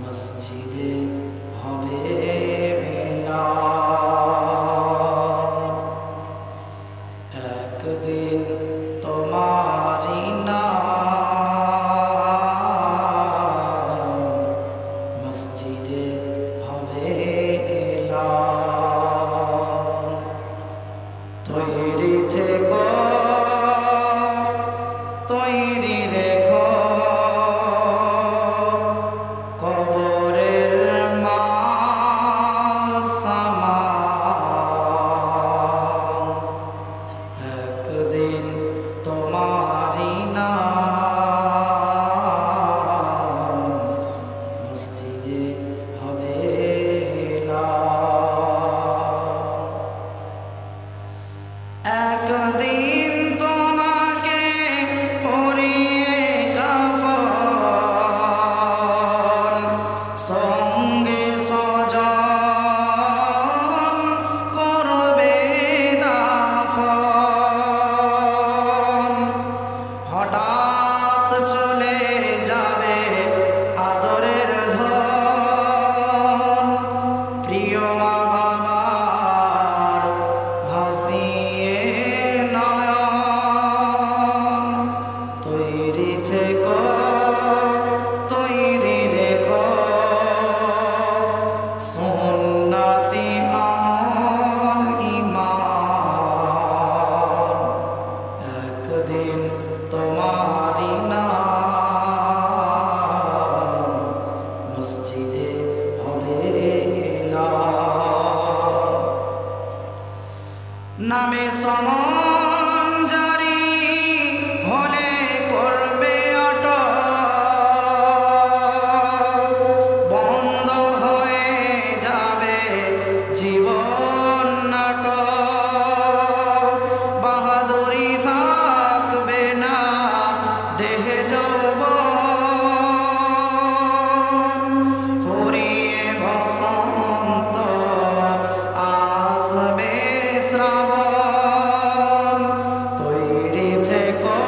মসজিদে হবে এলান, একদিন তোমারি নাম মসজিদে হবে এলান। তৈরি থেকো, তৈরি রেখো, কবরের মাল সামান, একদিন তোমারি নাম মসজিদে হবে এলান। একদিন তোমাকে পরিয়ে কাফন, সঙ্গে স্বজন করবে দাফন। হঠাৎ চলে যাবে আদরের ধন, প্রিয় মা বাবার ভাসিয়ে নয়ন। তৈরি থেকো, তৈরি রেখো, সুন্নতি আমল ঈমান, একদিন তোমারি নাম মসজিদে হবে এলান। নামে সমন জারি হলে করবে অটক, বন্ধ হয়ে যাবে জীবন নাটক। বাহাদুরি থাকবে না দেহে যৌবন, ফুরিয়ে বসন্ত আসবে শ্রাবণ। তৈরি থেকো,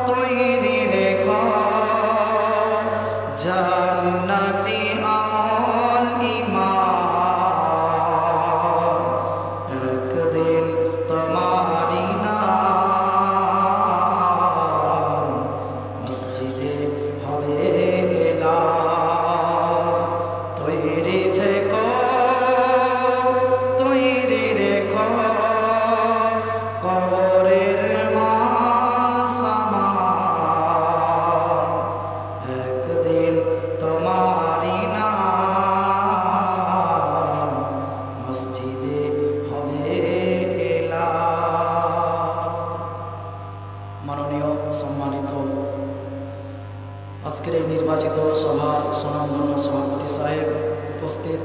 তৈরি রেখো, জান্নাতি আমল ঈমান, একদিন তোমারি নাম মসজিদে হবে এলান। তৈরি থেকো, তৈরি রেখো, কবরের মাল সামান, একদিন তোমারি নাম মসজিদে হবে এলান। মাননীয় সম্মানিত আজকের এই নির্বাচিত সভার সুনামধন্য সভাপতি সাহেব, উপস্থিত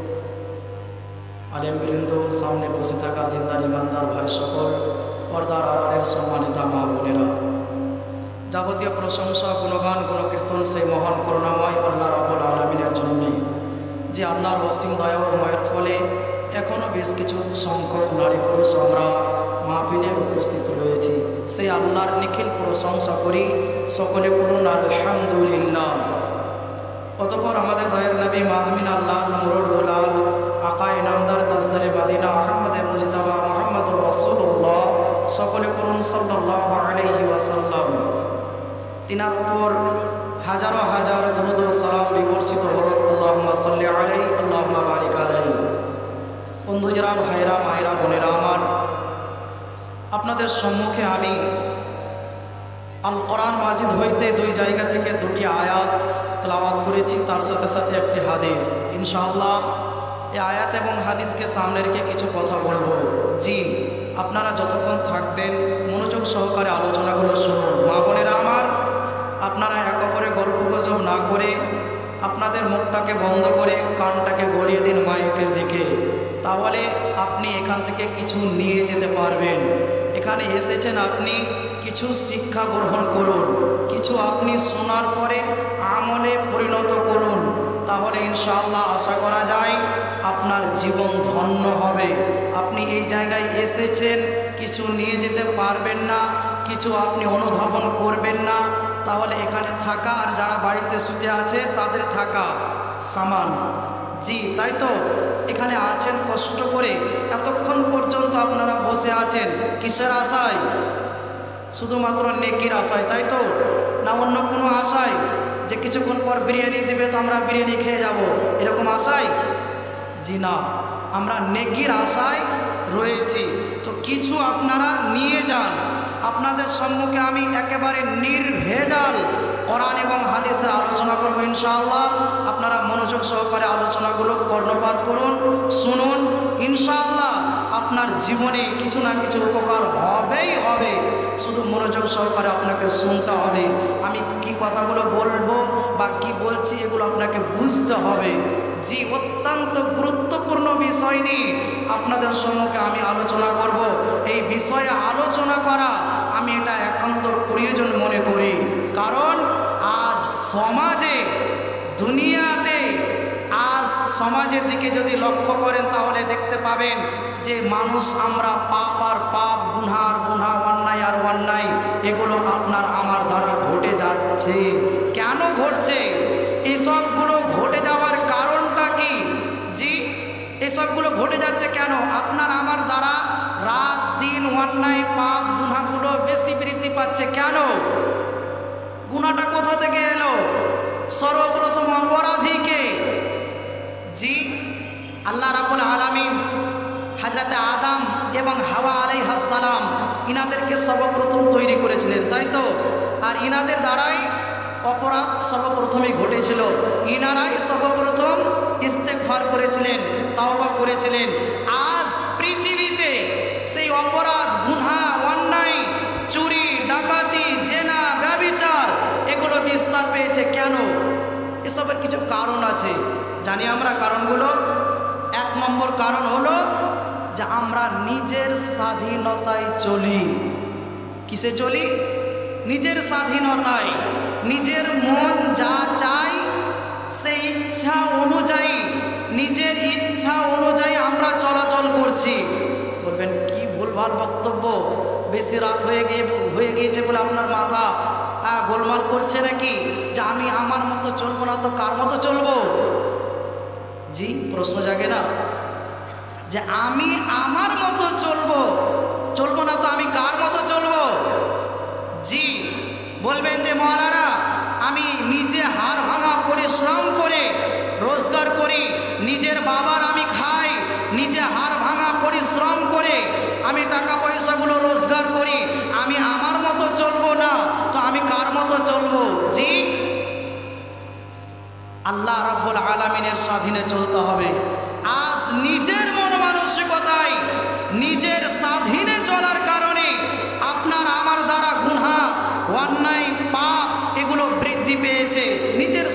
আলেমবৃন্দ, সামনে বসে থাকা দিনদার ইমানদার ভাই সকল, পর্দার আড়ালের সম্মানিত মা বোনেরা, যাবতীয় প্রশংসা, গুণগান, গুণকীর্তন সেই মহান করুণাময় আল্লাহ রাব্বুল আলামিনের জন্যে, যে আল্লাহর অসীম দয়া ও মায়ের ফলে এখনও বেশ কিছু সংখ্যক নারী পুরুষ আমরা মাহফিলে উপস্থিত রয়েছি। সেই আল্লাহর নিখিল প্রশংসা করি, সকলে পড়ুন আলহামদুলিল্লাহ। অতঃপর আমাদের দয়ার নবী মাহমিন আল্লাহ মুরুর দুলাল আকায়ে নামদার তাজদারে মাদিনা আহমদে মুজতাবা মুহাম্মদুর রাসূলুল্লাহ, সকলে পড়ুন সাল্লাল্লাহু আলাইহি ওয়াসাল্লাম। তিনার উপর হাজারো হাজার দরুদ ও সালাম বিবর্ষিত হোক। আল্লাহুম্মা সাল্লি আলাইহি, আল্লাহুম্মা বারিক আলাইহি। বন্ধুরা, ভাইরা, মায়েরা, বোনেরা আমার, আপনাদের সম্মুখে আমি আল কোরআন মাজিদ হইতে দুই জায়গা থেকে দুটি আয়াত তেলাওয়াত করেছি, তার সাথে সাথে একটি হাদিস। ইনশাআল্লাহ এই আয়াত এবং হাদিসকে সামনে রেখে কিছু কথা বলবো। জি, আপনারা যতক্ষণ থাকবেন মনোযোগ সহকারে আলোচনাগুলো শুনুন। মা বোনেরা আমার, আপনারা এক অপরে গল্পগুজব না করে আপনাদের মুখটাকে বন্ধ করে কানটাকে গড়িয়ে দিন মাইকের দিকে, তাহলে আপনি এখান থেকে কিছু নিয়ে যেতে পারবেন। এখানে এসেছেন আপনি কিছু শিক্ষা গ্রহণ করুন, কিছু আপনি শোনার পরে আমলে পরিণত করুন, তাহলে ইনশাআল্লাহ আশা করা যায় আপনার জীবন ধন্য হবে। আপনি এই জায়গায় এসেছেন, কিছু নিয়ে যেতে পারবেন না, কিছু আপনি অনুধাবন করবেন না, তাহলে এখানে থাকা আর যারা বাড়িতে শুতে আছে তাদের থাকা সমান। জি তাই তো, এখানে আছেন কষ্ট করে, এতক্ষণ পর্যন্ত আপনারা বসে আছেন কিসের আশায়? শুধুমাত্র নেকির আশায়, তাই তো? না অন্য কোনো আশায় যে কিছুক্ষণ পর বিরিয়ানি দেবে তো আমরা বিরিয়ানি খেয়ে যাব, এরকম আশায়? জি না, আমরা নেকির আশায় রয়েছি। তো কিছু আপনারা নিয়ে যান। আপনাদের সম্মুখে আমি একেবারে নির্ভেজাল কোরআন এবং হাদিসের আলোচনা করব ইনশাআল্লাহ। আপনারা মনোযোগ সহকারে আলোচনাগুলো কর্ণপাত করুন, শুনুন। ইনশাআল্লাহ আপনার জীবনে কিছু না কিছু উপকার হবেই হবে, শুধু মনোযোগ সহকারে আপনাকে শুনতে হবে। আমি কি কথাগুলো বলবো বা কি বলছি এগুলো আপনাকে বুঝতে হবে। জি, অত্যন্ত গুরুত্বপূর্ণ বিষয় নিয়ে আপনাদের সম্মুখে আমি আলোচনা করব। এই বিষয়ে আলোচনা করা আমি এটা একান্ত প্রয়োজন মনে করি, কারণ আজ সমাজে, দুনিয়াতে, আজ সমাজের দিকে যদি লক্ষ্য করেন তাহলে দেখতে পাবেন যে মানুষ আমরা পাপ আর পাপ, গুনাহ আর গুনাহ, অন্যায় আর অন্যায়, এগুলো আপনার আমার দ্বারা ঘটে যাচ্ছে। কেন ঘটছে? এসবগুলো ঘটে যাওয়ার কারণটা কি? জি, এসবগুলো ঘটে যাচ্ছে কেন? আপনার আমার দ্বারা রাত দিন অন্যায় পাপ গুনাহগুলো বেশি বৃদ্ধি পাচ্ছে। কেন? গুনাহটা কোথা থেকে এলো? সর্বপ্রথম অপরাধীকে। জি, আল্লাহ রাব্বুল আলামিন হযরতে আদম এবং হাওয়া আলাইহিস সালাম ইনাদেরকে সর্বপ্রথম তৈরি করেছিলেন, তাই তো? আর ইনাদের দ্বারাই অপরাধ সর্বপ্রথমে ঘটেছিল। ইনারাই সর্বপ্রথম ইস্তেগফার করেছিলেন, তাওবা করেছিলেন। আজ পৃথিবীতে সেই অপরাধ, গুনাহ, অন্যায়, চুরি, ডাকাতি, জেনা, ব্যভিচার এগুলো বিস্তার পেয়েছে। কেন? এসবের কিছু কারণ আছে, জানি আমরা কারণগুলো। 1 নম্বর কারণ হলো যে আমরা নিজের স্বাধীনতায় চলি। কিসে চলি? নিজের স্বাধীনতায়। নিজের মন যা চায় সেই ইচ্ছা অনুযায়ী, নিজের ইচ্ছা অনুযায়ী আমরা চলাচল করছি। বলবেন কি ভুলভাল বক্তব্য, বেশি রাত হয়ে গিয়েছে বলে আপনার মাথা গোলমাল করছে নাকি? যে আমি আমার মতো চলবো না তো কার মতো চলবো? জি, প্রশ্ন জাগে না যে আমি আমার মতো চলবো না তো আমি কার মতো চলবো? জি, বলবেন যে মাওলানা আমি নিজে হাড় ভাঙা পরিশ্রম করে রোজগার করি, নিজের বাবার আমি খাই, নিজে হাড় ভাঙা পরিশ্রম করে আমি টাকা পয়সাগুলো রোজগার করি, আমি আমার মতো চলবো না তো আমি কার মতো চলবো? জি, আল্লাহ রাব্বুল আলামিনের স্বাধীনে চলতে হবে। আজ নিজের মন মানসিকতায়, নিজের স্বাধীনে চলার কারণে আপনার আমার দ্বারা গুনাহ, অন্যায়, পাপ এগুলো বৃদ্ধি পেয়েছে। নিজের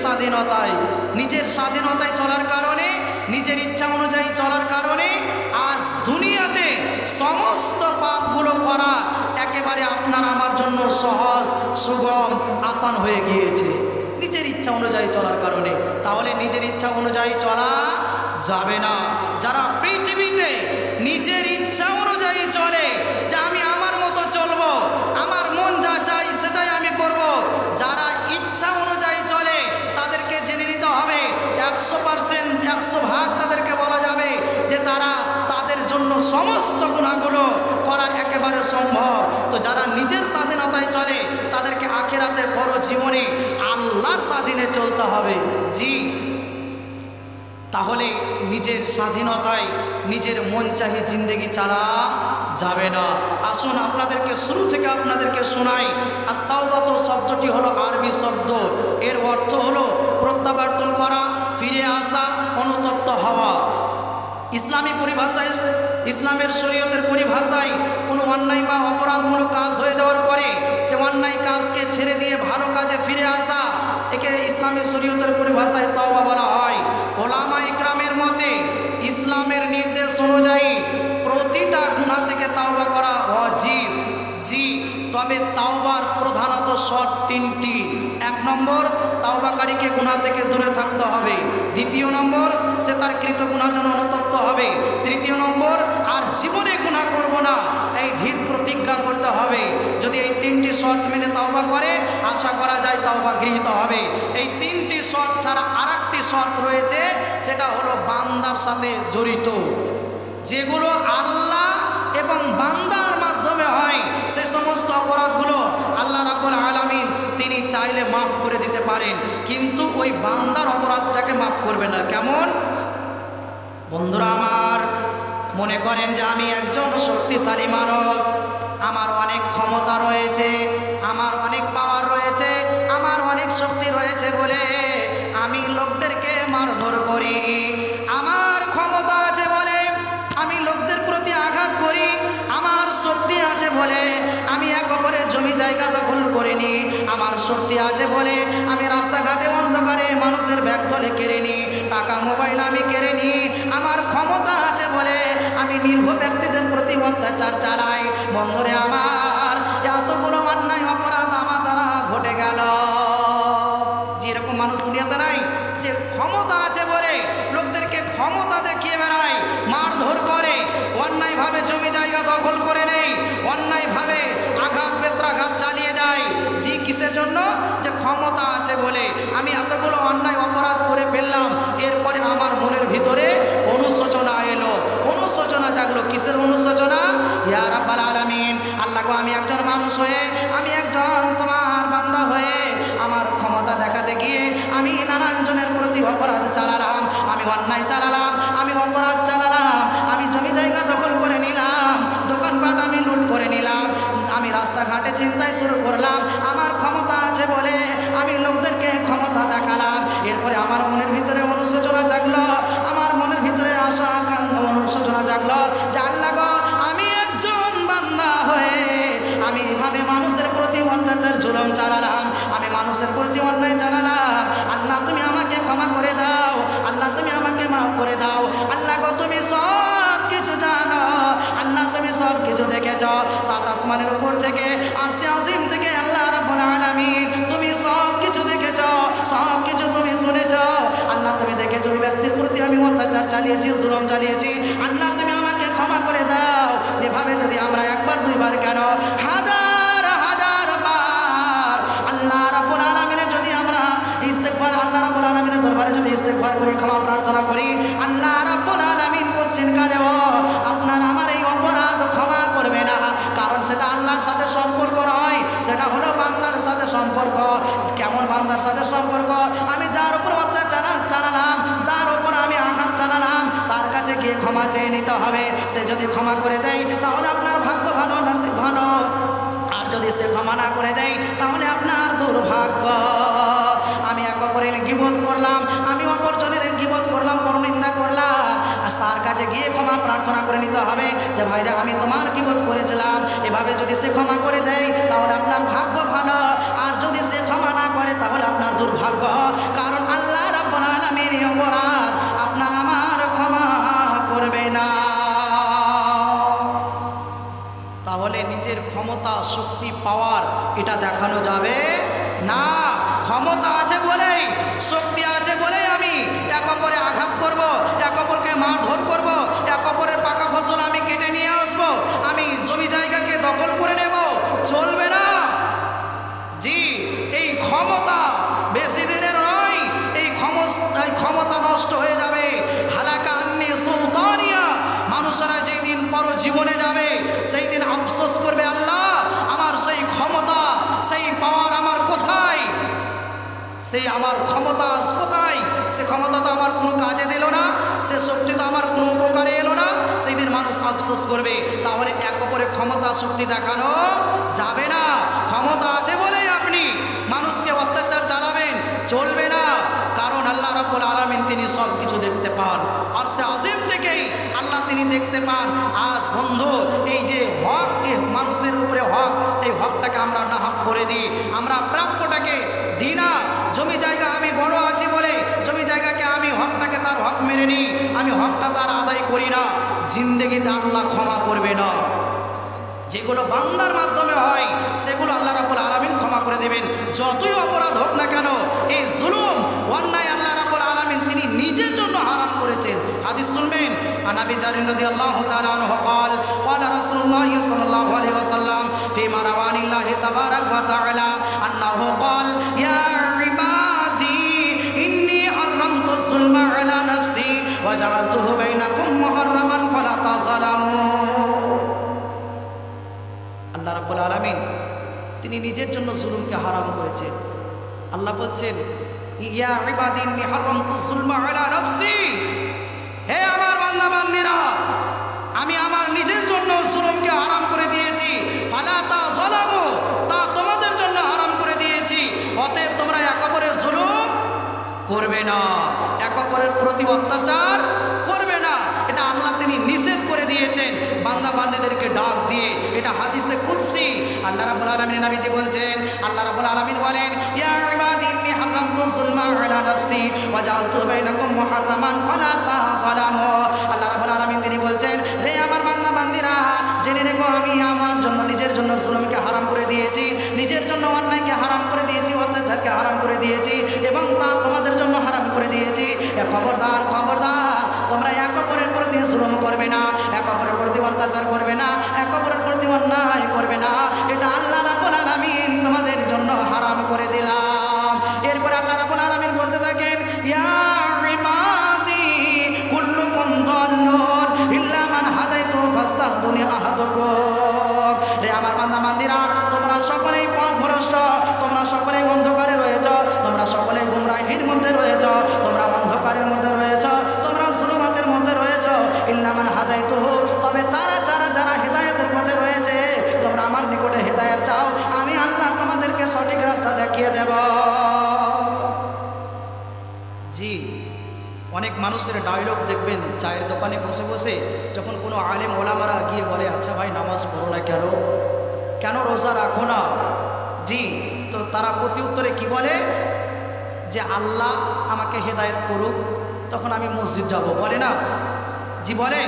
স্বাধীনতায় চলার কারণে, নিজের ইচ্ছা অনুযায়ী চলার কারণে আজ দুনিয়াতে সমস্ত পাপগুলো করা একেবারে আপনার আমার জন্য সহজ, সুগম, আসান হয়ে গিয়েছে নিজের ইচ্ছা অনুযায়ী চলার কারণে। তাহলে নিজের ইচ্ছা অনুযায়ী চলা যাবে না। যারা পৃথিবীতে নিজের ইচ্ছা অনুযায়ী চলে, যে আমি আমার মতো চলবো, আমার মন যা চাই সেটাই আমি করব, যারা ইচ্ছা অনুযায়ী চলে তাদেরকে জেনে নিতে হবে 100%, 100% তাদেরকে বলা যাবে যে তাদের জন্য সমস্ত গুনাহগুলো করা একেবারে সম্ভব। তো যারা নিজের স্বাধীনতায় চলে তাদেরকে আখিরাতে বড় জীবনে আল্লাহর স্বাধীনে চলতে হবে। জি, তাহলে নিজের স্বাধীনতায় নিজের মন চাহি জিন্দেগি চালা যাবে না। আসুন আপনাদেরকে শুরু থেকে আপনাদেরকে শোনাই। আত-তাওবাত শব্দটি হলো আরবি শব্দ, এর অর্থ হলো প্রত্যাবর্তন করা, ফিরে আসা, অনুতপ্ত হওয়া। ইসলামী পরিভাষায়, ইসলামের শরীয়তের পরিভাষায় কোনো অন্যায় বা অপরাধমূলক কাজ হয়ে যাওয়ার পরে সে অন্যায় কাজকে ছেড়ে দিয়ে ভালো কাজে ফিরে আসা, একে ইসলামী শরীয়তের পরিভাষায় তাওবা বলা হয়। ওলামা ইকরামের মতে ইসলামের নির্দেশ অনুযায়ী প্রতিটা গুনাহ থেকে তাওবা করা ওয়াজিব। জি, তবে তাওবার প্রধানত শর্ত তিনটি। 1 নম্বর, তাওবাকারীকে গুনাহ থেকে দূরে থাকতে হবে। 2 নম্বর, সে তার কৃত গুনার জন্য অনুতপ্ত হবে। 3 নম্বর, আর জীবনে গুনাহ করব না, এই দৃঢ় প্রতিজ্ঞা করতে হবে। যদি এই 3টি শর্ত মেনে তাওবা করে, আশা করা যায় তাওবা গৃহীত হবে। এই 3টি শর্ত ছাড়া আরেকটি শর্ত রয়েছে, সেটা হলো বান্দার সাথে জড়িত। যেগুলো আল্লাহ এবং বান্দার মাধ্যমে হয়, সে সমস্ত অপরাধগুলো আল্লাহ রাব্বুল আলামিন তিনি চাইলে মাফ করে দিতে পারেন, কিন্তু ওই বান্দার অপরাধটাকে মাফ করবে না। কেমন? বন্ধুরা আমার, মনে করেন যে আমি একজন শক্তিশালী মানুষ, আমার অনেক ক্ষমতা রয়েছে, আমার অনেক পাওয়ার রয়েছে, আমার অনেক শক্তি রয়েছে বলে আমি লোকদেরকে মারধর করি। আমার ক্ষমতা আছে বলে আমি লোকদের প্রতি আঘাত করি। আমার শক্তি আছে বলে আমি এক অপরের জমি জায়গা দখল করে নিই। আমার শক্তি আছে বলে আমি রাস্তাঘাটে অন্ধকারে মানুষের ব্যাগ থলে কেড়ে নিই, টাকা মোবাইল আমি কেড়ে নিই। আমার ক্ষমতা আছে বলে আমি নির্ভয় ব্যক্তিদের প্রতি অত্যাচার চালাই। বন্ধুরে আমার, এতগুলো অন্যায় অপরাধ আমার দ্বারা ঘটে গেল। যেরকম মানুষ দুনিয়াতে নাই, যে ক্ষমতা আছে বলে লোকদেরকে ক্ষমতা দেখিয়ে বেড়ায়, মারধর করে, অন্যায়ভাবে জমি জায়গা দখল করে নেই, অন্যায়ভাবে আঘাত বেত্রাঘাত চালিয়ে যায়। জি কিসের জন্য? যে ক্ষমতা আছে বলে আমি এতগুলো অন্যায় অপরাধ করে ফেললাম। এরপরে আমার মনের ভিতরে অনুশোচনা এলো, অনুশোচনা জাগলো। কিসের অনুশোচনা? ইয়া রাব্বাল আলামিন, আল্লাহ গো, আমি একজন মানুষ হয়ে, আমি একজন তোমার বান্দা হয়ে আমার ক্ষমতা দেখাতে গিয়ে আমি নানান জনের প্রতি অপরাধ চালালাম, আমি অন্যায় চালালাম, আমি অপরাধ চালালাম, আমি জমি জায়গা দখল করে নিলাম, দোকানপাট আমি লুট করে নিলাম, আমি রাস্তাঘাটে চিন্তায় শুরু করলাম। আমার ক্ষমতা আছে বলে আমি লোকদেরকে ক্ষমতা দেখালাম। এরপরে আমার মনের ভিতরে অনুশোচনা জাগলো, আমার মনের ভিতরে আশা আকাঙ্ক্ষা অনুশোচনা জাগলো যে আল্লাহ গো, আমি একজন বান্দা হয়ে আমি এভাবে মানুষের প্রতি অত্যাচার জুলুম চালালাম, আমি মানুষের প্রতি অন্যায় চালালাম। আল্লাহ তুমি আমাকে ক্ষমা করে দাও, আল্লাহ তুমি আমাকে মাফ করে দাও। আল্লাহ গো, তুমি সব কিছু জানো, আল্লাহ তুমি সব কিছু দেখেছ। 7 আসমানের উপর থেকে, আরশে আজিম থেকে আল্লাহ রাব্বুল আলামিন তুমি সব কিছু দেখেছ, সব কিছু তুমি শুনেছ। আল্লাহ তুমি দেখেছ ওই ব্যক্তির প্রতি আমি অত্যাচার চালিয়েছি, জুলুম চালিয়েছি। আল্লাহ তুমি আমাকে ক্ষমা করে দাও। এভাবে যদি আমরা একবার দুইবার কেন হাজার হাজার বার আল্লাহ রাব্বুল আলামিনের যদি আমরা ইস্তেগফার, আল্লাহ রাব্বুল আলামিনের দরবারে যদি ইস্তেগফার করি, ক্ষমা প্রার্থনা করি, আল্লাহ রাব্বুল আলামিন কোশ্চেন কালেও আপনার আমার এই অপরাধ ক্ষমা করবে না। কারণ সেটা আল্লাহর সাথে সম্পর্ক নয়, সেটা হলো বান্দার সাথে সম্পর্ক। কেমন বান্দার সাথে সম্পর্ক? আমি যার উপর অত্যাচার চালালাম, যার উপর আমি আঘাত চালালাম, তার কাছে গিয়ে ক্ষমা চেয়ে নিতে হবে। সে যদি ক্ষমা করে দেয় তাহলে আপনার ভাগ্য ভালো, নসিব ভালো। আর যদি সে ক্ষমা না করে দেয় তাহলে আপনার দুর্ভাগ্য। আমি এক অপরের গীবত করলাম, আমি অপরজনের গীবত করলাম, পরনিন্দা করলাম, আর তার কাছে গিয়ে ক্ষমা প্রার্থনা করে নিতে হবে যে ভাইরা আমি তোমার গীবত করেছিলাম। এভাবে যদি সে ক্ষমা করে দেয় তাহলে আপনার ভাগ্য ভালো, আর যদি সে ক্ষমা না করে তাহলে আপনার দুর্ভাগ্য। কারণ আল্লাহ রাব্বুল আলামিন এই অপরাধ আপনার আমার ক্ষমা করবে না। তাহলে নিজের ক্ষমতা, শক্তি, পাওয়ার এটা দেখানো যাবে না। ক্ষমতা আছে বলেই, শক্তি আছে বলেই আমি এক অপরে আঘাত করব, এক অপরকে মারধর করব, এক অপরের পাকা ফসল আমি কেটে নিয়ে আসব, আমি জমি জায়গাকে দখল করে নেব, চলবে না। জি, এই ক্ষমতা বেশি দিনের নয়, এই ক্ষমতা নষ্ট হয়ে যাবে। হালাকা আন্নি সুলতানিয়া, মানুষেরা যেই দিন পরজীবনে যাবে সেই দিন আফসোস করবে, আল্লাহ আমার সেই ক্ষমতা, সেই পাওয়ার আমার কোথায়, সেই আমার ক্ষমতা কোথায়? সে ক্ষমতা তো আমার কোনো কাজে দিল না, সে শক্তি তো আমার কোনো উপকারে এলো না। সেই দিন মানুষ আফসোস করবে। তাহলে এক অপরে ক্ষমতা, শক্তি দেখানো যাবে না। ক্ষমতা আছে বলেই আপনি মানুষকে অত্যাচার চালাবেন, চলবে না। কারণ আল্লাহ রাব্বুল আলামিন তিনি সব কিছু দেখতে পান, আর সে আজিম থেকেই আল্লাহ তিনি দেখতে পান। আজ বন্ধু, এই যে হক, এই মানুষের উপরে হক, এই হকটাকে আমরা না হক করে দিই, আমরা প্রাপ্যটাকে দিই না। জমি জায়গা আমি বড় আছি বলে জমি জায়গাকে আমি হকটাকে তার হক মেনে নিই, আমি হকটা তার আদায় করি না। জিন্দেগিতে আল্লাহ ক্ষমা করবে না। যেগুলো বান্দার মাধ্যমে হয় সেগুলো আল্লাহ রাব্বুল আলামিন ক্ষমা করে দেবে। যতই অপরাধ হোক না কেন এই জুলুম অন্যায় আল্লাহ রাব্বুল আলামিন তিনি নিজের জন্য হারাম করেছেন। হাদিস শুনবেন, আনাবি জারিন রাদিয়াল্লাহু তাআলা আনহু قال قال رسول الله صلى الله عليه وسلم فيما رواه الله تبارك وتعالى انه قال يا عبادي اني حرمت الظلم على نفسي وجعلته بينكم محرما فلا تظلموا। আল্লাহ রাব্বুল আলামিন তিনি নিজের জন্য জুলুমকে হারাম করেছেন। আল্লাহ বলছেন ইয়া ইবাদি ইন্নী হারামতু যুলমা আলা নাফসি, হে আমার বান্দা বান্দীরা আমি আমার নিজের জন্য জুলুমকে হারাম করে দিয়েছি। ফালা তাযলামু, তা তোমাদের জন্য হারাম করে দিয়েছি। অতএব তোমরা এক অপরের জুলুম করবে না, এক অপরের প্রতি অত্যাচার করবে না। এটা আল্লাহ তিনি নিষেধ করে দিয়েছেন বান্দা বান্দীদেরকে ডাক দিয়ে। এটা হাদিসে কুদসি। আল্লাহ রাব্বুল আলামিন নবীজি বলছেন, আল্লাহ রাব্বুল আলামিন বলেন ইয়া ইবাদি ইন্নী হারামতু যুলমা আলা নাফসি ওয়া জাআলতু বাইনাকুম মুহাররামান ফালা তাযালামু। আল্লাহ রাব্বুল আলামিন তিনি বলছেন, হে আমার বান্দা বান্দীরা জেনে রেখো আমি আমার জন্য নিজের জন্য জুলুমকে হারাম করে দিয়েছি, নিজের জন্য অন্যায়কে হারাম করে দিয়েছি, অত্যাচারকে হারাম করে দিয়েছি এবং তা তোমাদের জন্য হারাম করে দিয়েছি। খবরদার খবরদার, তোমরা এক অপরের প্রতি জুলুম করবে না, এক অপরের প্রতি অত্যাচার করবে না, এক অপরের প্রতি অন্যায় করবে না। এটা আল্লাহ রাব্বুল আলামিন তোমাদের জন্য হারাম করে দিলাম। এরপর আল্লাহ রাব্বুল আলামিন বলতে থাকেন ইয়া ইবাদি কুল্লুকুম দাল্লুন ইল্লা মান হাদাইতু ফাস্তাহদুনি আহাদুকুম। রে আমার বান্দা বান্দীরা তোমরা সকলেই পথভ্রষ্ট, তোমরা সকলেই অন্ধকারে রয়েছ, তোমরা সকলেই গুমরাহির মধ্যে রয়েছ, তোমরা অন্ধকারের মধ্যে রয়েছ, তোমরা জুলুমাতের মধ্যে রয়েছ। ইল্লা মান হাদাইতুহু, তবে তারা যারা হেদায়েতের পথে রয়েছে তোমরা আমার নিকটে হেদায়েত চাও, আমি আল্লাহ তোমাদেরকে সঠিক রাস্তা দেখিয়ে দেব। জি, অনেক মানুষের ডায়লগ দেখবেন চায়ের দোকানে বসে বসে যখন কোনো আলেম ওলামারা গিয়ে বলে আচ্ছা ভাই নামাজ পড়ো না কেন, কেন রোজা রাখো না, জি, তো তারা প্রতি উত্তরে কি বলে যে আল্লাহ আমাকে হেদায়েত করুক তখন আমি মসজিদ যাব, বলে না? জি বলে,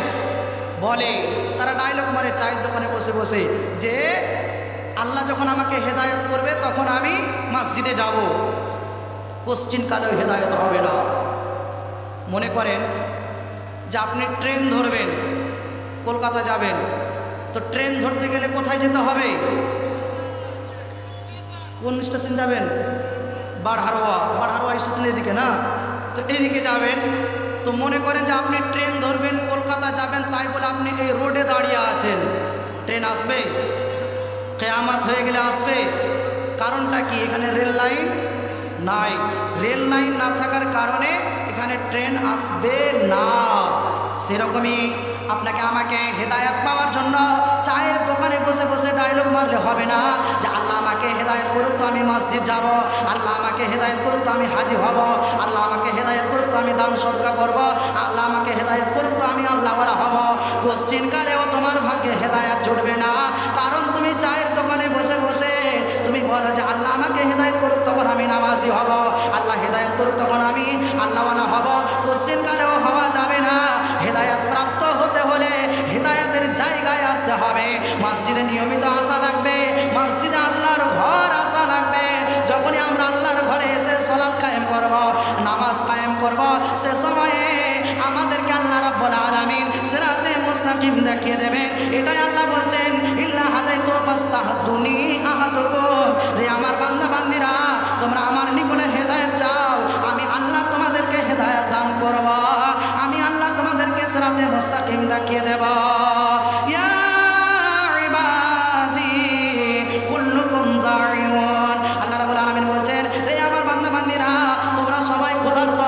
বলে তারা ডায়লগ মারে চায়ের দোকানে বসে বসে যে আল্লাহ যখন আমাকে হেদায়েত করবে তখন আমি মসজিদে যাব, কোশ্চিন কালেও হেদায়েত হবে না। মনে করেন যে আপনি ট্রেন ধরবেন, কলকাতা যাবেন, তো ট্রেন ধরতে গেলে কোথায় যেতে হবে? কোন স্টেশন যাবেন? বারহারোয়া, বারহারোয়া স্টেশন এদিকে না, তো এইদিকে যাবেন। তো মনে করেন যে আপনি ট্রেন ধরবেন, কলকাতা যাবেন, তাই বলে আপনি এই রোডে দাঁড়িয়ে আছেন, ট্রেন আসবে? কিয়ামত হয়ে গেলে আসবে। কারণটা কি? এখানে রেল লাইন নাই, রেল লাইন না থাকার কারণে এখানে ট্রেন আসবে না। সেরকমই আপনাকে আমাকে হেদায়েত পাওয়ার জন্য চায়ের দোকানে বসে বসে ডায়লগ মারলে হবে না যে আল্লাহ আমাকে হেদায়েত করুক তো আমি মসজিদ যাব, আল্লাহ আমাকে হেদায়েত করুক তো আমি হাজি হব, আল্লাহ আমাকে হেদায়েত করুক তো আমি দান সদকা করব, আল্লাহ আমাকে হেদায়েত করুক তো আমি আল্লাহওয়ালা হব। কোশ্চিন কালেও তোমার ভাগ্যে হেদায়েত জুটবে না, কারণ তুমি চায়ের দোকানে বসে বসে তুমি বলো যে আল্লাহ আমাকে হেদায়েত করুক তখন আমি নামাজি হব, আল্লাহ হেদায়েত করুক তখন আমি আল্লাহওয়ালা হব। কোশ্চিন কালেও হওয়া যাবে না। হেদায়েত প্রাপ্ত হতে হলে হেদায়েতের জায়গায় আসতে হবে, মসজিদে নিয়মিত আসা লাগবে, মসজিদে আল্লাহর ঘর আসা লাগবে। যখনই আমরা আল্লাহর ঘরে এসে সালাত কায়েম করব, নামাজ কায়েম করব, সে সময়ে আমাদেরকে আল্লাহ রাব্বুল আলামিন সিরাতে মুস্তাকিম দেখিয়ে দেবেন। এটাই আল্লাহ বলছেন ইল্লা হাদাইতু ফাস্তাহদুনি আহাদুকুম। রে আমার বান্দা বান্দিরা তোমরা আমার নিকটে হেদায়েত চাও, আমি আল্লাহ তোমাদেরকে হেদায়েত দান করব, আমি আল্লাহ তোমাদেরকে সিরাতে মুস্তাকিম দেখিয়ে দেব। ইয়া ইবাদি কুল্লুকুম দাঈউন। আল্লাহ রাব্বুল আলামিন বলছেন রে আমার বান্দা বান্দিরা তোমরা সবাই ক্ষুধার্ত,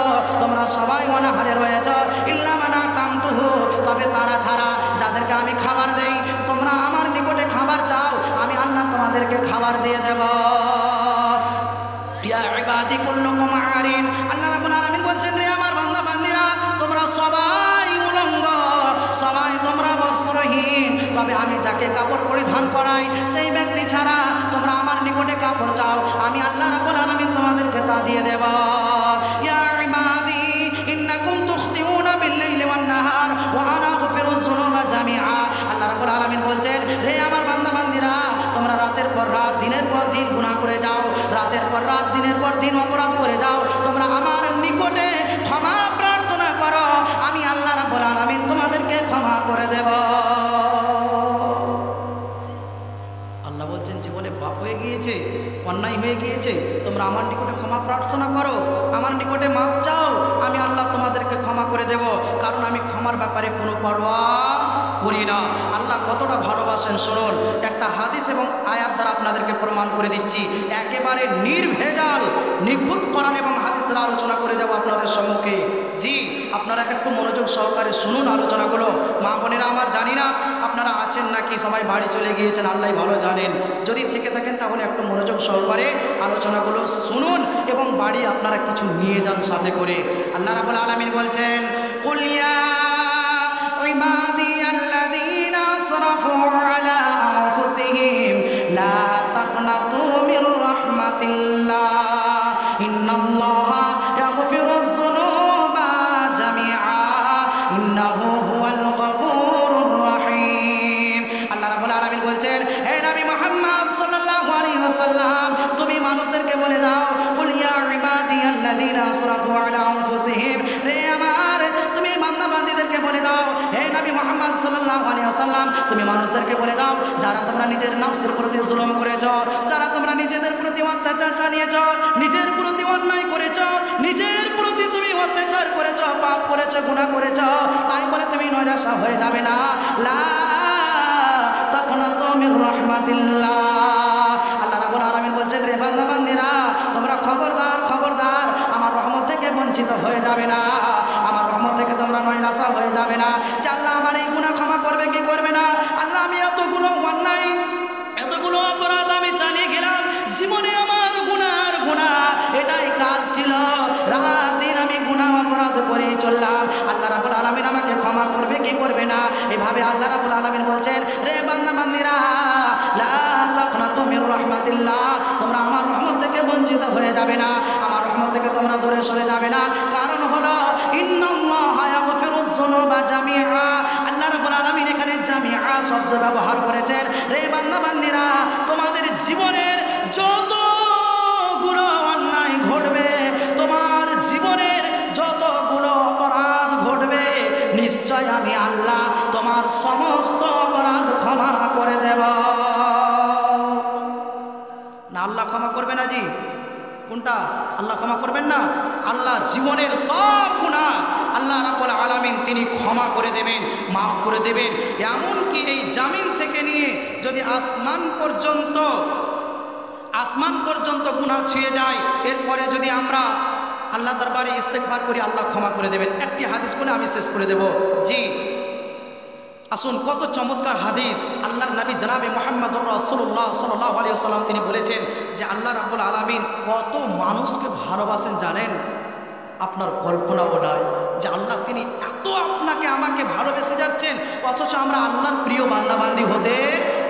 তোমরা সবাই অনাহারে রয়েছ, ইল্লা মান আতামতুহু, তবে তারা ছাড়া যাদেরকে আমি খাবার দেই, তোমরা আমার নিকটে খাবার চাও, আমি আল্লাহ তোমাদেরকে খাবার দিয়ে দেব। ইয়া ইবাদি কুল্লুকুম আরিন। আল্লাহ রাব্বুল আলামিন বলছেন রে আমার বান্দা বান্দিরা তোমরা সবাই উলঙ্গ, সবাই তোমরা বস্ত্রহীন, তবে আমি যাকে কাপড় পরিধান করাই সেই ব্যক্তি ছাড়া তোমরা আমার নিকটে কাপড় চাও, আমি আল্লাহ রাব্বুল আলামিন তোমাদেরকে তা দিয়ে দেব। ইয়া ইবাদি ইন্নাকুম তুখতিউনা বিল-লাইলি ওয়ান-নাহার ওয়া আনা আগফিরুয যুনুবা জামিআ। আল্লাহ রাব্বুল আলামিন বলছেন রে আমার বান্দা বান্দিরা তোমরা রাতের পর রাত দিনের পর দিন গুনাহ করে যাও, রাতের পর রাত দিনের পর দিন অপরাধ করে যাও, তোমরা আমার নিকটে ক্ষমা প্রার্থনা করো, আমি আল্লাহ রাব্বুল আলামিন তোমাদেরকে ক্ষমা করে দেব। আল্লাহ বলছেন জীবনে পাপ হয়ে গিয়েছে, অন্যায় হয়ে গিয়েছে, তোমরা আমার নিকটে ক্ষমা প্রার্থনা করো, আমার নিকটে মাপ চাও, আমি আল্লাহ তোমাদেরকে ক্ষমা করে দেব, কারণ আমি ক্ষমার ব্যাপারে কোনো পরোয়া করি না। আল্লাহ কতটা ভালোবাসেন শুনুন, একটা হাদিস এবং আয়াত দ্বারা আপনাদেরকে প্রমাণ করে দিচ্ছি। একেবারে নির্ভেজাল নিখুঁত কোরআন এবং হাদিসের আলোচনা করে যাব আপনাদের সম্মুখে। জি, আপনারা একটু মনোযোগ সহকারে শুনুন আলোচনাগুলো। মা বোনেরা আমার, জানি না আপনারা আছেন নাকি সবাই বাড়ি চলে গিয়েছেন, আল্লাহ ভালো জানেন। যদি থেকে থাকেন তাহলে একটু মনোযোগ সহকারে আলোচনাগুলো শুনুন এবং বাড়ি আপনারা কিছু নিয়ে যান সাথে করে। আল্লাহ রাব্বুল আলামিন বলছেন, কুল ইয়া ইবাদিয়াল্লাযীনা আসরাফু আলা আনফুসিহিম লা তাকনাতু মির রাহমাতিল্লাহ ইন্নাল্লাহা ইয়াগফিরুয যুনুবা জামিআ ইন্নাহু হুয়াল গফুরুর রহিম। আল্লাহ রাব্বুল আলামিন বলছেন, হে নবী মুহাম্মদ সাল্লাল্লাহু আলাইহি ওয়াসাল্লাম, তুমি মানুষদেরকে বলে দাও, কুল ইয়া ইবাদিয়াল্লাযীনা আসরাফু আলা আনফুসিহিম, রে আমার তুমি বান্দাবান্দীদেরকে বলে দাও, হে নবী মুহাম্মদ সাল্লাল্লাহু আলাইহি ওয়াসাল্লাম, তুমি মানুষদেরকে বলে দাও, যারা তোমরা নিজের নফসের প্রতি জুলুম করেছো, যারা তোমরা নিজেদের প্রতি অত্যাচার চালিয়েছো, নিজের প্রতি অন্যায় করেছো, নিজের প্রতি তুমি অত্যাচার করেছো, পাপ করেছো, গুনাহ করেছো, তাই বলে তুমি নৈরাশা হয়ে যাবে না। লা তাকনাতু মির রাহমাতিল্লাহ। আল্লাহ রাব্বুল আলামিন বলছেন, রে বান্দাবান্দীরা, তোমরা খবরদার খবরদার আমার রহমত থেকে বঞ্চিত হয়ে যাবে না, আমার রহমত থেকে তোমরা নৈরাশা হয়ে যাবে না। যে আল্লাহ আমার এই গুনাহ ক্ষমা করবে কি করবে না? আল্লাহ আমি এতগুলো অন্যায়, এতগুলো অপরাধ আমি চালিয়ে গেলাম, জীবনে আমার গুনাহ এটাই কাজ ছিল, রাত দিন আমি গুনাহ অপরাধ করে চললাম, আল্লাহ রাব্বুল আলামিন আমাকে ক্ষমা করবে কি করবে না? এভাবে আল্লাহ রাব্বুল আলামিন বলছেন, রে বান্দা বান্দিরা, লা তাকনাতু মির রাহমাতিল্লাহ, তোমরা আমার রহমত থেকে বঞ্চিত হয়ে যাবে না, আমার রহমত থেকে তোমরা দূরে সরে যাবে না। কারণ হলো ইন্নাল্লাহা ইয়াগফিরুয যুনুবা জামিআ। আল্লাহ রাব্বুল আলামিন এখানে জামিআ শব্দ ব্যবহার করেছেন। রে বান্দা বান্দিরা, তোমাদের জীবনের যতগুলো অন্যায় ঘটবে, তোমার জীবনের যতগুলো অপরাধ ঘটবে, নিশ্চয় আমি আল্লাহ তোমার সমস্ত অপরাধ ক্ষমা করে দেব। না, আল্লাহ ক্ষমা করবে না? জি, কোনটা? আল্লাহ ক্ষমা করবেন না? আল্লাহ জীবনের সব গুনাহ আল্লাহ রাব্বুল আলামিন তিনি ক্ষমা করে দেবেন, মাফ করে দেবেন। এমনকি এই জামিন থেকে নিয়ে যদি আসমান পর্যন্ত গুনাহ ছুঁয়ে যায়, এরপরে যদি আমরা আল্লাহ দরবারে ইস্তেগফার করি, আল্লাহ ক্ষমা করে দেবেন। একটি হাদিস বলে আমি শেষ করে দেব। জি, আসুন, কত চমৎকার হাদিস। আল্লাহর নবী জনাবে মুহাম্মদুর রাসূলুল্লাহ সাল্লাল্লাহু আলাইহি ওয়াসাল্লাম তিনি বলেছেন যে আল্লাহ রাব্বুল আলামিন কত মানুষকে ভালোবাসেন জানেন? আপনার কল্পনাও নাই যে আল্লাহ তিনি এত আপনাকে আমাকে ভালোবেসে যাচ্ছেন, অথচ আমরা আল্লাহর প্রিয় বান্দাবান্দি হতে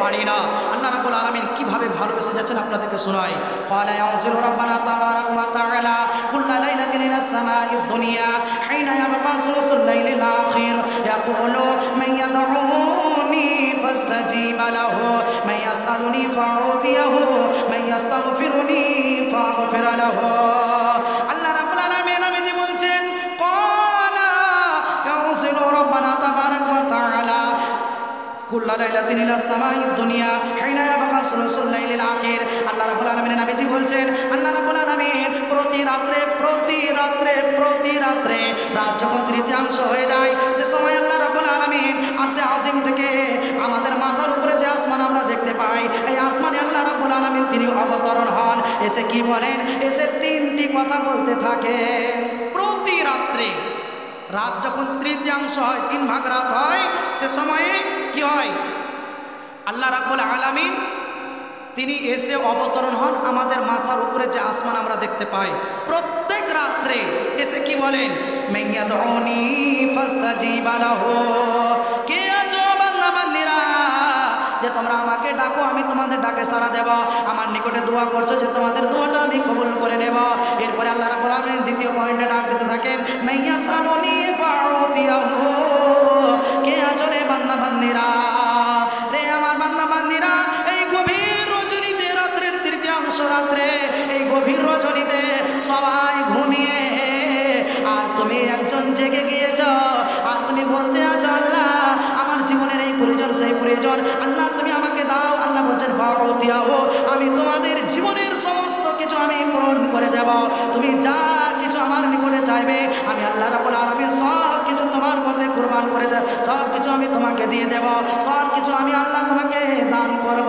পারি না। আল্লাহ রাব্বুল আলামিন কিভাবে ভালোবেসে যাচ্ছেন আপনাদেরকে শোনাই। ক্বালা ইয়ানজিলু রাব্বানা তাবারাক ওয়া তাআলা কুল্লা লাইলাতিন ইলাস সামাঈদ দুনিয়া হিনা ইয়াবকা সুলুসুল লাইলিল আখির ইয়াকুলু মান ইয়াদউনি ফাস্তাজিবা লাহু মান ইয়াসআলুনি ফাউতিয়াহু মান ইয়াস্তাগফিরুনি ফাগফির লাহু। আল্লাহ রাব্বুল আলামিন নবীজি বলছেন, ক্বালা ইয়ানজিলু রাব্বানা তাবারাক ওয়া তাআলা কুল্লা লাইলাতিন ইলাস সামাঈদ দুনিয়া হিনা ইয়াবকা সুলুসুল লাইলিল আখির। আল্লাহ রাব্বুল আলামিন নবীজি বলছেন, আল্লাহ রাব্বুল আলামিন প্রতি রাত্রে রাত যখন তৃতীয়াংশ হয়ে যায়, সে সময় আল্লাহ রাব্বুল আলামিন আরশে আজিম থেকে আমাদের মাথার উপরে যে আসমান আমরা দেখতে পাই, এই আসমানে আল্লাহ রাব্বুল আলামিন তিনি অবতরণ হন। এসে কি বলেন? এসে তিনটি কথা বলতে থাকেন প্রতি রাত্রে। রাত যখন তৃতীয়াংশ হয়, 3 ভাগ রাত হয়, সে সময়ে কি হয়? আল্লাহ রাব্বুল আলামিন তিনি এসে অবতরণ হন আমাদের মাথার উপরে যে আসমান আমরা দেখতে পাই। প্রত্যেক রাত্রে এসে কি বলেন? মাইয়াদউনি ফাস্তাজিবা লাহু। কে আছো বান্দা বান্দিরা যে তোমরা আমাকে ডাকো, আমি তোমাদের ডাকে সাড়া দেব। আমার নিকটে দোয়া করছো যে তোমাদের দোয়াটা আমি কবুল করে নেব। এরপরে আল্লাহ রাব্বুল আলামিন দ্বিতীয় পয়েন্টে ডাক দিতে থাকেন, মাইয়াসালুনি ফাউতিয়াহু। কে আছো রে বান্দা বান্দিরা, রে আমার বান্দা বান্দিরা, এই গভীর রজনীতে রাত্রের তৃতীয়াংশ রাত্রে গভীর রজনীতে সবাই ঘুমিয়ে, আর তুমি একজন জেগে গিয়েছ, আর তুমি বলতে আছো আল্লাহ আমার জীবনের এই প্রয়োজন সেই প্রয়োজন, আল্লাহ তুমি আমাকে দাও। আল্লাহ বলছেন ফাউতিয়াও, আমি তোমাদের জীবনের সমস্ত কিছু আমি পূরণ করে দেব। তুমি যা কিছু আমার নিকটে চাইবে আমি আল্লাহ রাব্বুল আলামিন সব কিছু তোমার পথে কুরবান করে দেব, সব কিছু আমি তোমাকে দিয়ে দেব, সব কিছু আমি আল্লাহ তোমাকে দান করব।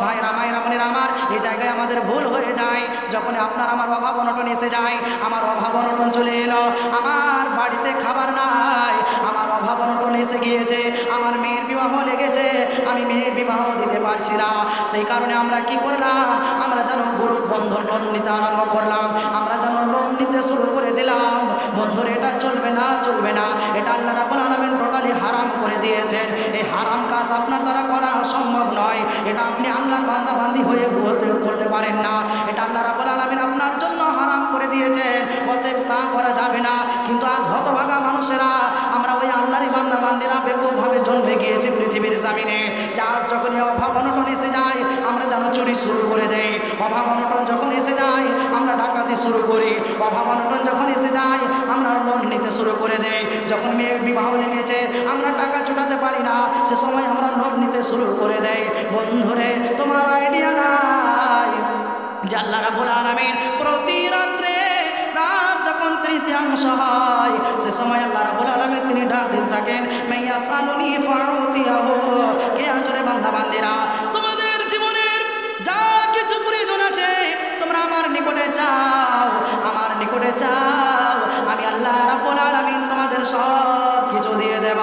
ভাইরা মায়েরা বোনেরা আমার, এই জায়গায় আমাদের ভুল হয়ে যায় যখন আপনার আমার অভাব অনটন এসে যায়। আমার অভাব অনটন চলে এলো, আমার বাড়িতে খাবার নাই, আমার অভাব অনটন এসে গিয়েছে, আমার মেয়ের বিবাহ লেগেছে, আমি মেয়ের বিবাহ দিতে পারছি না। সেই কারণে আমরা কি করলাম, আমরা যেন গ্রুপ বন্ধন লোন নিতে আরম্ভ করলাম, আমরা যেন লোন নিতে শুরু করে দিলাম। বন্ধুর এটা চলবে না, চলবে না, এটা আল্লাহ রাব্বুল আলামিন টোটালি হারাম করে দিয়েছেন। এই হারাম কাজ আপনার দ্বারা করা সম্ভব নয়, এটা আপনি আল্লাহর বান্দা বান্দি হয়ে করতে পারেন না, এটা আল্লাহ রাব্বুল আলামিন আপনার জন্য হারাম করে দিয়েছেন, অতএব তা করা যাবে না। কিন্তু আজ হতভাগা মানুষেরা আমরা ওই আল্লাহরই বান্দা বান্দিরা বেকুবভাবে জন্মে গিয়েছি পৃথিবীর জামিনে। যে আজ যখনই অভাব অনটন এসে যায় আমরা যেন চুরি শুরু করে দেই, অভাব অনটন যখন এসে যায় আমরা ডাকাতি শুরু করি, অভাব অনটন যখন এসে যায় আমরা লোন নিতে শুরু করে দেই, যখন মেয়ের বিবাহ লেগেছে আমরা টাকা জোটাতে পারি না সে সময় আমরা লোন নিতে শুরু করে দেই। বন্ধুরে তোমার আইডিয়া নাই যে আল্লাহ রাব্বুল আলামিন প্রতি রাত্রে রাত যখন তৃতীয়াংশ হয় সে সময় আল্লাহ রাব্বুল আলামিন তিনি ডাক দিতে থাকেন মাইয়াসালুনি ফাউতিয়াহু, কে আচরে বান্দা বান্দিরা তোমাদের জীবনের যা কিছু প্রয়োজন আছে তোমরা আমার নিকটে চাও, আমার নিকটে চাও, আমি আল্লাহ রাব্বুল আলামিন তোমাদের সব কিছু দিয়ে দেব।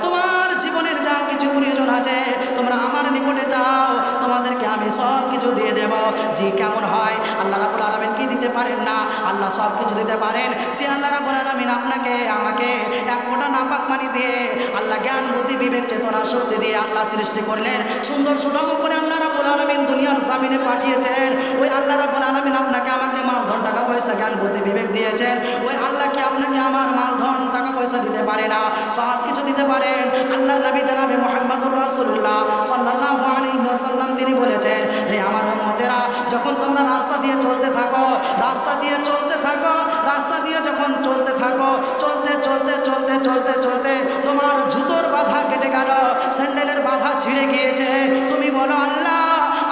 তোমার জীবনের যা কিছু প্রয়োজন আছে তোমরা আমার নিকটে চাও, তোমাদেরকে আমি সব কিছু দিয়ে দেব। জি কেমন হয়, আল্লাহ রাব্বুল আলামিন কি দিতে পারেন না? আল্লাহ সব কিছু দিতে পারেন। যে আল্লাহ রাব্বুল আলামিন আপনাকে আমাকে এক ফোঁটা নাপাক পানি দিয়ে, আল্লাহ জ্ঞান বুদ্ধি বিবেক চেতনা শক্তি দিয়ে আল্লাহ সৃষ্টি করলেন, সুন্দর সুঠাম করে আল্লাহ রাব্বুল আলামিন দুনিয়ার জামিনে পাঠিয়েছেন। ওই আল্লাহ রাব্বুল আলামিন আপনাকে আমাকে মালধন টাকা পয়সা জ্ঞান বুদ্ধি বিবেক দিয়েছেন। ওই আল্লাহ কি আপনাকে আমার মালধন টাকা পয়সা দিতে পারে না? সব কিছু দিতে পারেন। আল্লাহর নবী জনাবে মুহাম্মদুর রাসূলুল্লাহ সাল্লাল্লাহু আলাইহি ওয়াসাল্লাম তিনি বলেছেন, রে আমার উম্মতেরা যখন তোমরা রাস্তা দিয়ে চলতে থাকো, রাস্তা দিয়ে চলতে থাকো, রাস্তা দিয়ে যখন চলতে থাকো, চলতে চলতে চলতে চলতে চলতে তোমার জুতোর বাধা কেটে গেল, স্যান্ডেলের বাধা ছিঁড়ে গিয়েছে, তুমি বলো আল্লাহ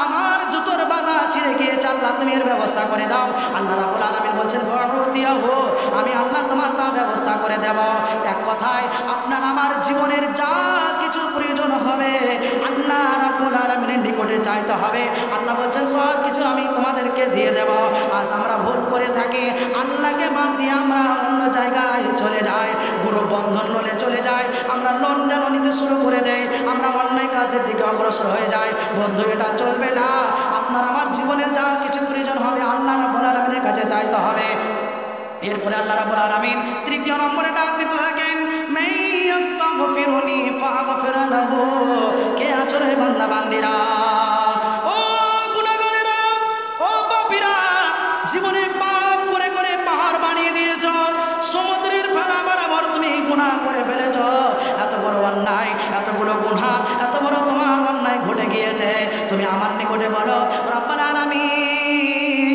আমার জুতোর বাধা ছিঁড়ে গিয়েছে, আল্লাহ তুমি এর ব্যবস্থা করে দাও। আল্লাহ রাব্বুল আলামিন বলছেন ফাউতিয়াহু, আমি আল্লাহ তোমার তা ব্যবস্থা করে দেব। এক কথায় আপনার আমার জীবনের যা কিছু প্রয়োজন হবে আল্লাহ রাব্বুল আলামিনের নিকটে চাইতে হবে। আল্লাহ বলছেন সব কিছু আমি তোমাদেরকে দিয়ে দেব। আজ আমরা ভুল করে থাকি, আল্লাহকে বাদ দিয়ে আমরা অন্য জায়গায় চলে যাই, গ্রুপ বন্ধন লোনে চলে যাই, আমরা লোন নিতে শুরু করে দেই, আমরা অন্যায় কাজের দিকে অগ্রসর হয়ে যাই। বন্ধু এটা চলবে না। আপনার আমার জীবনের যা কিছু প্রয়োজন হবে আল্লাহ রাব্বুল আলামিনের কাছে চাইতে হবে। এরপরে আল্লাহ রাব্বুল আলামিন তৃতীয় নম্বরে ডাক দিতে থাকেন মাইয়াস্তাগফিরুনি ফাগফির লাহু, কে আছো রে বান্দা বান্দিরা, ও গুনাহগারেরা, ও পাপীরা, জীবনে পাপ করে করে পাহাড় বানিয়ে দিয়েছ, সমুদ্রের ফেনা বরাবর তুমি গুনাহ করে ফেলেছ, এত বড় অন্যায়, এতগুলো গুনাহ, এত বড় তোমার অন্যায় ঘটে গিয়েছে, তুমি আমার নিকটে বলো রব্বুল আলামিন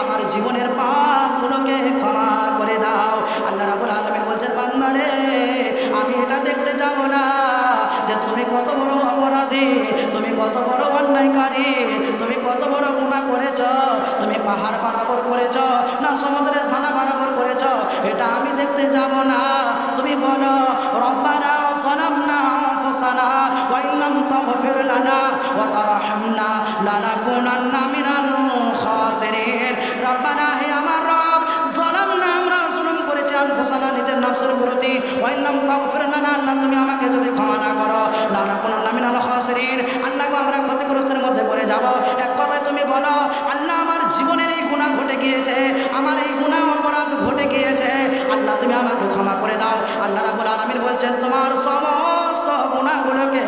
আমার জীবনের পাপগুলোকে ক্ষমা করে দাও। আল্লাহ রাব্বুল আলামিন বলছেন বান্দারে আমি এটা দেখতে যাব না যে তুমি কত বড় অপরাধী, তুমি কত বড় অন্যায়কারী, তুমি কত বড় গুনাহ করেছ, তুমি পাহাড় বরাবর করেছ না সমুদ্রের ফানা বরাবর করেছ, এটা আমি দেখতে যাব না। তুমি বলো রব্বানা যালামনা আনফুসানা ওয়া ইল্লাম তাগফির লানা ওয়া তারহামনা লানাকুনান্না মিনাল খাসিরিন। রব্বানা হে আমার রব, যালামনা আমরা জুলুম করেছি আনফুসানা নিজের নফসের প্রতি, ওয়া ইল্লাম তাগফির লানা আল্লাহ তুমি আমাকে যদি ক্ষমা না করো লানাকুনান্না মিনাল খাসিরিন, আল্লাহ আমরা ক্ষতিগ্রস্তের মধ্যে পড়ে যাব। এক কথায় তুমি বলো আল্লাহ আমার জীবনের এই গুনাহ ঘটে গিয়েছে, আমার এই গুনাহ অপরাধ ঘটে গিয়েছে, আল্লাহ তুমি আমাকে ক্ষমা করে দাও। আল্লাহ রাব্বুল আলামিন বলছেন তোমার সমস্ত গুনাহগুলোকে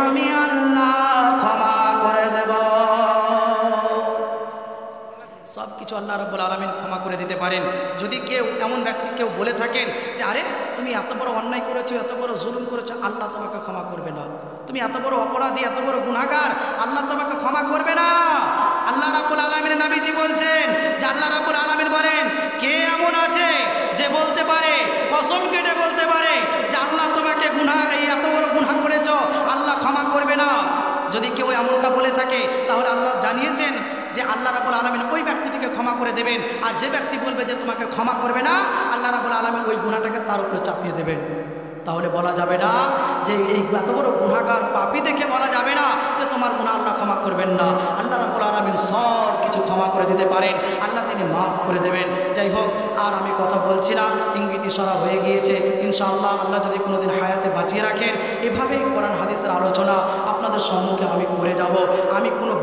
আমি আল্লাহ ক্ষমা করে দেব। সব কিছু আল্লাহ রাব্বুল আলামিন ক্ষমা করে দিতে পারেন। যদি কেউ এমন ব্যক্তি কেউ বলে থাকেন যে আরে তুমি এত বড় অন্যায় করেছো, এত বড় জুলুম করেছো, আল্লাহ তোমাকে ক্ষমা করবে না, তুমি এত বড় অপরাধী, এত বড় গুনাহগার, আল্লাহ তোমাকে ক্ষমা করবে না। আল্লাহ রাব্বুল আলামিনের নবীজি বলছেন যে আল্লাহ রাব্বুল আলামিন বলেন, কে এমন আছে যে বলতে পারে, কসম কেটে বলতে পারে যে আল্লাহ তোমাকে গুনাহ, এই এত বড় গুনাহ করেছো, আল্লাহ ক্ষমা করবে না? যদি কেউ এমনটা বলে থাকে তাহলে আল্লাহ জানিয়েছেন যে আল্লাহ রাব্বুল আলামিন ওই ব্যক্তিটিকে ক্ষমা করে দেবেন, আর যে ব্যক্তি বলবে যে তোমাকে ক্ষমা করবে না, আল্লাহ রাব্বুল আলামিন ওই গুনাহটাকে তার উপরে চাপিয়ে দেবেন। তাহলে বলা যাবে না যে এই এত বড় গুনাহগার পাপী দেখে বলা যাবে না যে তোমার গুনাহ আল্লাহ ক্ষমা করবেন না। আল্লাহ রাব্বুল আলামিন সব কিছু ক্ষমা করে দিতে পারেন, আল্লাহ তিনি মাফ করে দেবেন। যাই হোক, আর আমি কথা বলছি না, ইঙ্গিত ইশারা হয়ে গিয়েছে। ইনশাআল্লাহ আল্লাহ যদি কোনোদিন হায়াতে বাঁচিয়ে রাখেন, এভাবেই কোরআন হাদিসের আলোচনা আপনাদের সম্মুখে আমি করে যাব। আমি কোনো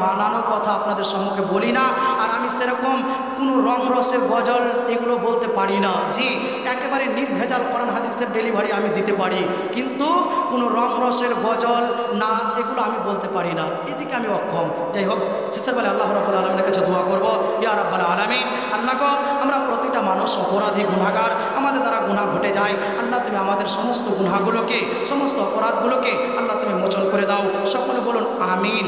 বানানো কথা আপনাদের সম্মুখে বলি না, আর আমি সেরকম কোনো রং রসের গজল এগুলো বলতে পারি না। জি, একেবারে নির্ভেজাল কোরআন হাদিসের ডেলিভারি আমি দিতে পারি, কিন্তু কোনো রং রসের গজল না এগুলো আমি বলতে পারি না, এদিকে আমি অক্ষম। যাই হোক, শেষের বেলায় আল্লাহ রাব্বুল আলামিনের কাছে দোয়া করব, ইয়া রাব্বাল আলামিন, আল্লাহ গো, আমরা প্রতিটা মানুষ অপরাধী, গুনাহগার, আমাদের দ্বারা গুনাহ ঘটে যায়। আল্লাহ তুমি আমাদের সমস্ত গুনাহগুলোকে, সমস্ত অপরাধগুলোকে আল্লাহ তুমি মোচন করে দাও। সকলে বলুন আমিন।